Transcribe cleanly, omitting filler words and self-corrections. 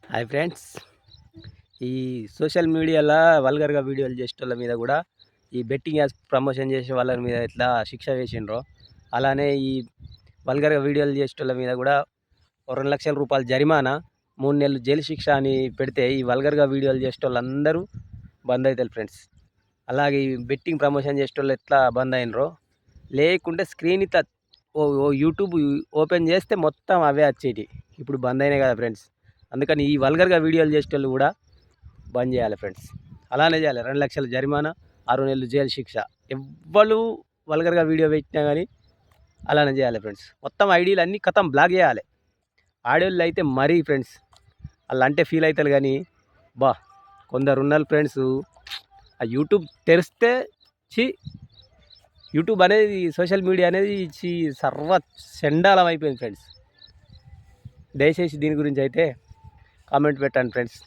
Hi friends. ఈ social మీడియాలో వల్గర్‌గా వీడియోలు చేసేటోళ్ళ మీద కూడా ఈ బెట్టింగ్ యాప్స్ ప్రమోషన్ చేసే వాళ్ళ మీద ఎట్లా శిక్ష వేసిండ్రో, అలానే ఈ వల్గర్‌గా వీడియోలు చేసేటోళ్ళ మీద కూడా ఓ రూ. 2,00,000 జరిమానా, 3 నెలలు జైలు శిక్ష అని పెడితే ఈ వల్గర్‌గా వీడియోలు చేసేటోళ్ళందరూ బంద్ అవుతారు ఫ్రెండ్స్. అలాగే ఈ బెట్టింగ్ ప్రమోషన్ చేసేటోళ్ళు ఎట్లా బంద్ అయినరో, లేకుంటే స్క్రీన్ ఇట్లా ఓ యూట్యూబ్ ఓపెన్ చేస్తే మొత్తం అవే వచ్చేటివి. ఇప్పుడు బంద్ అయినాయి కదా ఫ్రెండ్స్. అందుకని ఈ వల్గర్‌గా వీడియోలు చేసేటోళ్ళు కూడా బంద్ చేయాలి ఫ్రెండ్స్. అలానే చేయాలి. 2,00,000 జరిమానా, 6 నెలలు జైలు శిక్ష. ఎవ్వరు వల్గర్‌గా వీడియో పెట్టినా కానీ అలానే చేయాలి ఫ్రెండ్స్. మొత్తం ఐడీలు అన్నీ ఖతం బ్లాక్ చేయాలి. ఆడోళ్ళు అయితే మరీ ఫ్రెండ్స్, వాళ్ళు అంటే ఫీల్ అవుతారు కానీ బా కొందరు ఉన్నారు ఫ్రెండ్స్. ఆ యూట్యూబ్ తెరిస్తే ఛీ, యూట్యూబ్ అనేది, సోషల్ మీడియా అనేది సర్వ చండాలం అయిపోయింది ఫ్రెండ్స్. దయచేసి దీని గురించి అయితే కామెంట్ పెట్టండి ఫ్రెండ్స్.